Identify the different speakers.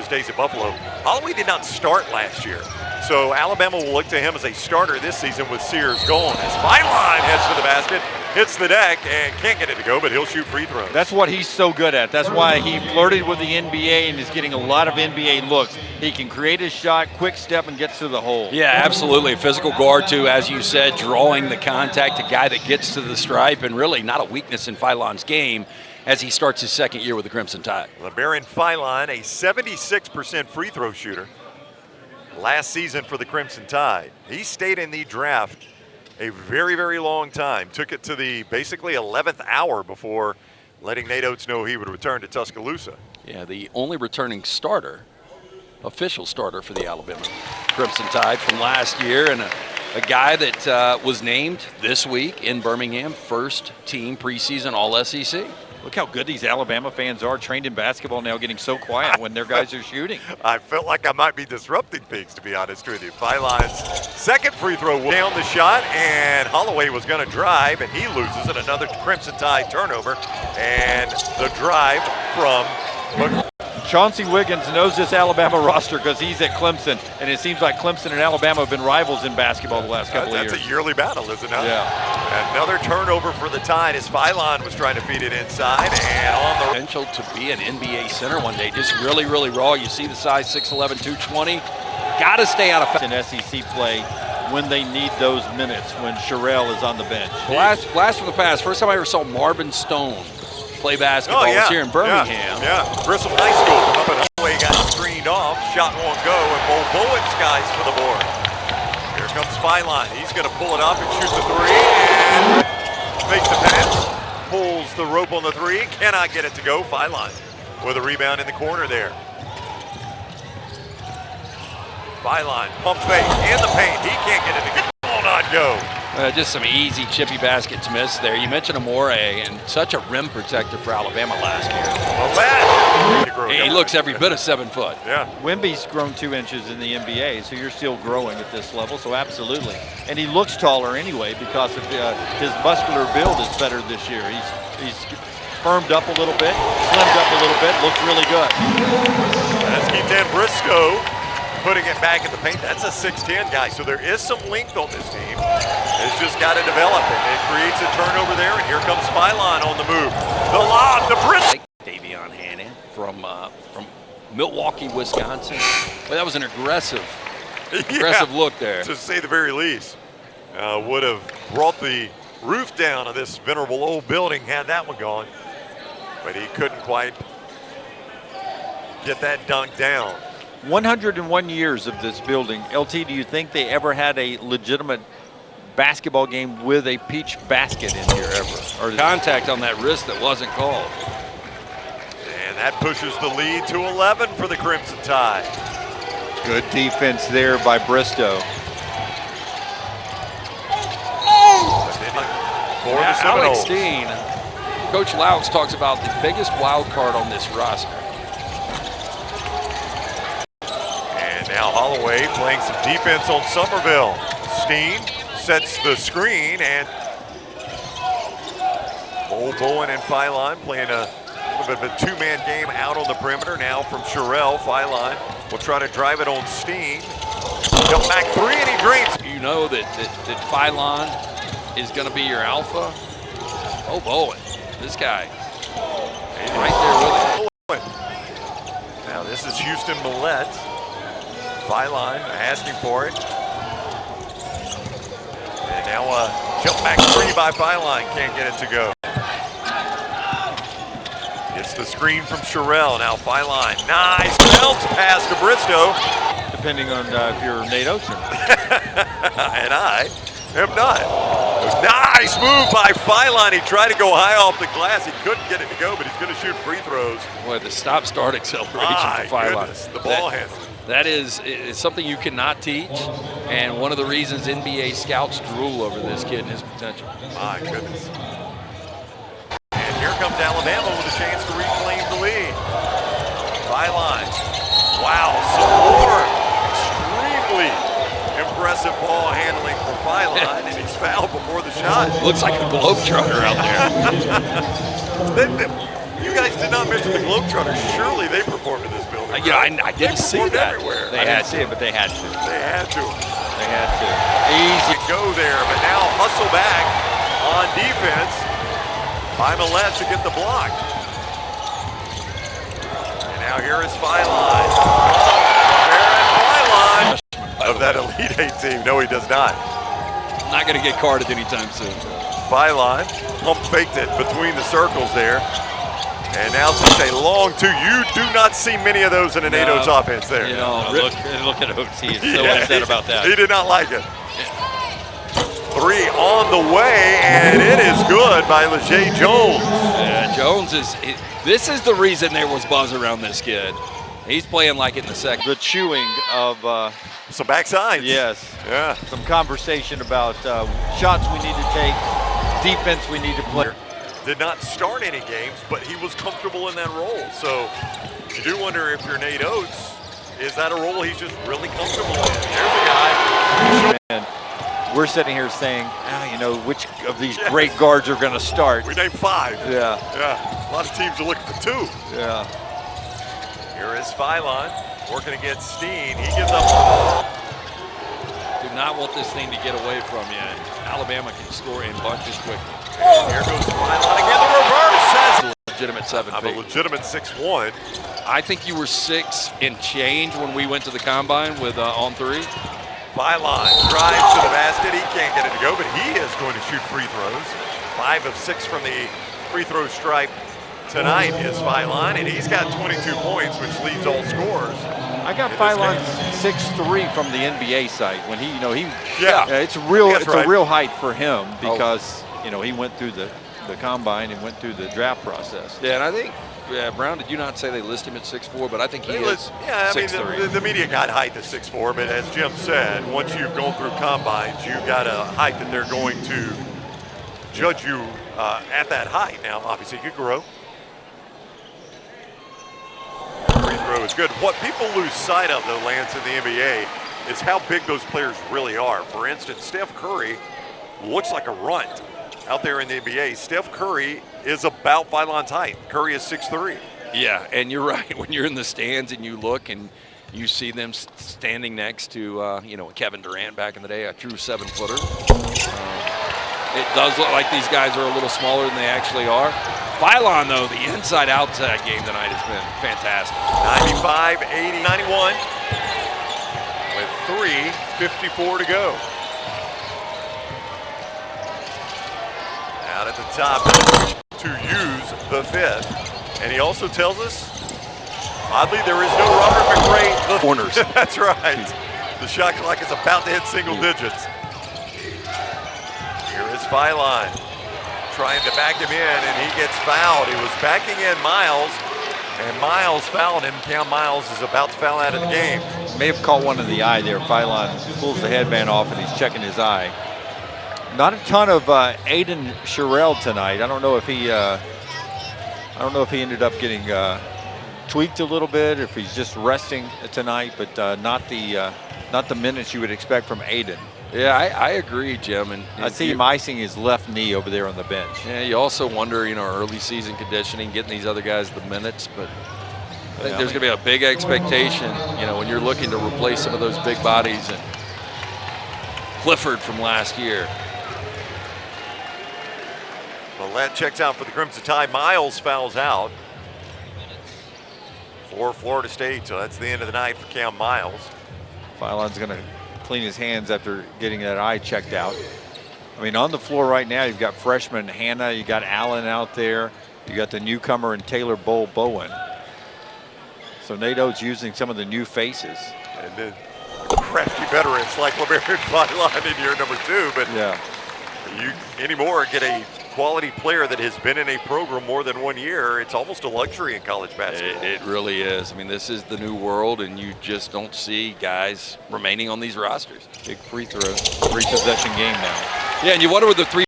Speaker 1: his days at Buffalo. Holloway did not start last year. So Alabama will look to him as a starter this season with Sears gone. As Philon heads to the basket, hits the deck, and can't get it to go, but he'll shoot free throws.
Speaker 2: That's what he's so good at. That's why he flirted with the NBA and is getting a lot of NBA looks. He can create his shot, quick step, and gets to the hole.
Speaker 3: Yeah, absolutely. Physical guard, too, as you said, drawing the contact, a guy that gets to the stripe, and really not a weakness in Philon's game as he starts his second year with the Crimson Tide.
Speaker 1: Labaron Philon, a 76% free throw shooter last season for the Crimson Tide. He stayed in the draft a very, very long time. Took it to the basically 11th hour before letting Nate Oates know he would return to Tuscaloosa.
Speaker 3: Yeah, the only returning starter, official starter for the Alabama Crimson Tide from last year, and a guy that was named this week in Birmingham, first team preseason All-SEC.
Speaker 2: Look how good these Alabama fans are, trained in basketball now, getting so quiet when their guys are shooting.
Speaker 1: I felt like I might be disrupting things, to be honest with you. Philon's second free throw down the shot, and Holloway was going to drive, and he loses it. Another Crimson Tide turnover, and the drive from
Speaker 2: Chauncey Wiggins knows this Alabama roster because he's at Clemson, and it seems like Clemson and Alabama have been rivals in basketball the last couple of years.
Speaker 1: That's a yearly battle, is it not?
Speaker 2: Yeah.
Speaker 1: Another turnover for the Tide as Philon was trying to feed it inside, and on the
Speaker 3: potential to be an NBA center one day. Just really, really raw. You see the size, 6'11", 220. Got to stay out of
Speaker 2: in SEC play when they need those minutes, when Sherelle is on the bench.
Speaker 3: Blast from the past. First time I ever saw Marvin Stone play basketball was here in Birmingham.
Speaker 1: Yeah, Grissom High School. Up and Holloway got screened off. Shot won't go, and Bowen skies for the board. Here comes Philon. He's going to pull it up and shoot the three, and fakes the pass. Pulls the rope on the three. Cannot get it to go. Philon with a rebound in the corner there. Philon, pump fake in the paint. He can't get it to go. Will not go.
Speaker 3: Just some easy chippy baskets missed there. You mentioned Amore, and such a rim protector for Alabama last year. He looks every bit of 7 foot.
Speaker 1: Yeah.
Speaker 2: Wemby's grown 2 inches in the NBA, so you're still growing at this level, so absolutely. And he looks taller anyway because of his muscular build is better this year. He's firmed up a little bit, slimmed up a little bit, looks really good.
Speaker 1: That's Keaton Briscoe putting it back in the paint. That's a 6'10" guy, so there is some length on this team. It's just got to develop it. It creates a turnover there, and here comes Philon on the move. The lob, the Briscoe.
Speaker 3: Davion Hannon from Milwaukee, Wisconsin. Well, that was an aggressive look there.
Speaker 1: To say the very least. Would have brought the roof down of this venerable old building had that one gone. But he couldn't quite get that dunk down.
Speaker 2: 101 years of this building. LT, do you think they ever had a legitimate basketball game with a peach basket in here ever?
Speaker 3: Or contact on that wrist that wasn't called.
Speaker 1: And that pushes the lead to 11 for the Crimson Tide.
Speaker 2: Good defense there by Bristow.
Speaker 1: For the Seminoles.
Speaker 3: Alex Steen, Coach Laux talks about the biggest wild card on this roster.
Speaker 1: Now Holloway playing some defense on Somerville. Steen sets the screen, and Bowen and Philon playing a little bit of a two-man game out on the perimeter now from Sherelle. Philon will try to drive it on Steen. Jump back three, and he drains.
Speaker 3: You know that Philon is going to be your alpha. Oh, Bowen, this guy, he's right there with it.
Speaker 1: Now this is Houston Millette. Philon asking for it. And now a jump back three by Philon. Can't get it to go. Gets the screen from Sherelle. Now Philon. Nice bounce pass to Bristow.
Speaker 2: Depending on if you're Nate Oates.
Speaker 1: And I am not. Nice move by Philon. He tried to go high off the glass. He couldn't get it to go, but he's going to shoot free throws.
Speaker 3: Boy, the stop-start acceleration
Speaker 1: My
Speaker 3: for Philon.
Speaker 1: goodness, the ball handle.
Speaker 3: That is something you cannot teach, and one of the reasons NBA scouts drool over this kid and his potential.
Speaker 1: My goodness. And here comes Alabama with a chance to reclaim the lead. Philon. Wow, some more extremely impressive ball handling from Philon, and he's fouled before the shot.
Speaker 3: Looks like a globetrotter out there.
Speaker 1: You guys did not mention the Globetrotters. Surely they performed in this building.
Speaker 3: You know, I didn't see
Speaker 1: performed
Speaker 3: that.
Speaker 1: everywhere.
Speaker 2: I didn't see it, but they had to.
Speaker 1: They had to.
Speaker 2: They had to. Easy.
Speaker 1: Go there, but now hustle back on defense by Millette to get the block. And now here is Philon. Philon of that Elite Eight team. No, he does not.
Speaker 3: Not going to get carded anytime soon.
Speaker 1: Philon pump faked it between the circles there. And now takes a long two. You do not see many of those in a NATO's offense there.
Speaker 2: You know, look at OT. He's so upset about that.
Speaker 1: He did not like it. Three on the way, and it is good by LeJay Jones.
Speaker 3: Yeah, Jones this is the reason there was buzz around this kid. He's playing like it in the second.
Speaker 2: The chewing of
Speaker 1: some backsides.
Speaker 2: yes.
Speaker 1: Yeah.
Speaker 2: Some conversation about shots we need to take, defense we need to play.
Speaker 1: Did not start any games, but he was comfortable in that role. So you do wonder if you're Nate Oates, is that a role he's just really comfortable in? There's a guy.
Speaker 2: And we're sitting here saying, you know, which of these great guards are going to start?
Speaker 1: We named 5.
Speaker 2: Yeah.
Speaker 1: Yeah. A lot of teams are looking for 2.
Speaker 2: Yeah.
Speaker 1: Here is Philon working against Steen. He gives up the ball.
Speaker 3: Do not want this thing to get away from you. Alabama can score in bunches quickly.
Speaker 1: And here goes Philon again. The reverse says
Speaker 3: Legitimate 7
Speaker 1: I'm
Speaker 3: feet.
Speaker 1: a legitimate 6'1".
Speaker 3: I think you were 6 and change when we went to the combine with on 3.
Speaker 1: Philon drives to the basket. He can't get it to go, but he is going to shoot free throws. 5 of 6 from the free throw stripe tonight is Philon, and he's got 22 points, which leads all scorers.
Speaker 2: I got Philon 6'3" from the NBA site when he, you know, it's
Speaker 1: right.
Speaker 2: a real height for him because you know he went through the combine and went through the draft process.
Speaker 3: Yeah, and I think Brown, did you not say they list him at 6'4"? But I think he is.
Speaker 1: Yeah, I mean
Speaker 3: 6'3".
Speaker 1: the media got height to 6'4", but as Jim said, once you've gone through combines, you've got a height that they're going to judge you at that height. Now, obviously, you could grow. Free throw is good. What people lose sight of, though, Lance, in the NBA, is how big those players really are. For instance, Steph Curry looks like a runt out there in the NBA. Steph Curry is about Philon's height. Curry is 6'3".
Speaker 3: Yeah, and you're right. When you're in the stands and you look and you see them standing next to, you know, Kevin Durant back in the day, a true 7-footer. It does look like these guys are a little smaller than they actually are. Philon, though, the inside-outside game tonight has been fantastic.
Speaker 1: 95, 80, 91 with 3:54 to go. Out at the top to use the 5th. And he also tells us, oddly, there is no Robert McRae. The
Speaker 3: Corners.
Speaker 1: That's right. The shot clock is about to hit single digits. Here is Philon trying to back him in, and he gets fouled. He was backing in Miles, and Miles fouled him. Cam Miles is about to foul out of the game.
Speaker 2: May have caught one in the eye there. Philon pulls the headband off and he's checking his eye. Not a ton of Aiden Sherrill tonight. I don't know if he ended up getting tweaked a little bit, if he's just resting tonight, but not the minutes you would expect from Aiden.
Speaker 3: Yeah, I agree, Jim. And
Speaker 2: I see him icing his left knee over there on the bench.
Speaker 3: Yeah, you also wonder, you know, early season conditioning, getting these other guys the minutes, but I think there's going to be a big expectation, you know, when you're looking to replace some of those big bodies and Clifford from last year.
Speaker 1: Millette checks out for the Crimson Tide. Miles fouls out for Florida State, so that's the end of the night for Cam Miles.
Speaker 2: Philon's going to clean his hands after getting that eye checked out. I mean, on the floor right now, you've got freshman Hannah, you got Allen out there, you got the newcomer and Taylor Bowen. So Nate Oates using some of the new faces.
Speaker 1: And then crafty veterans like Labaron Philon in year number 2, but you anymore get a quality player that has been in a program more than 1 year. It's almost a luxury in college basketball.
Speaker 3: It really is. I mean, this is the new world, and you just don't see guys remaining on these rosters.
Speaker 2: Big free throw, 3-possession game now.
Speaker 3: Yeah, and you wonder with the 3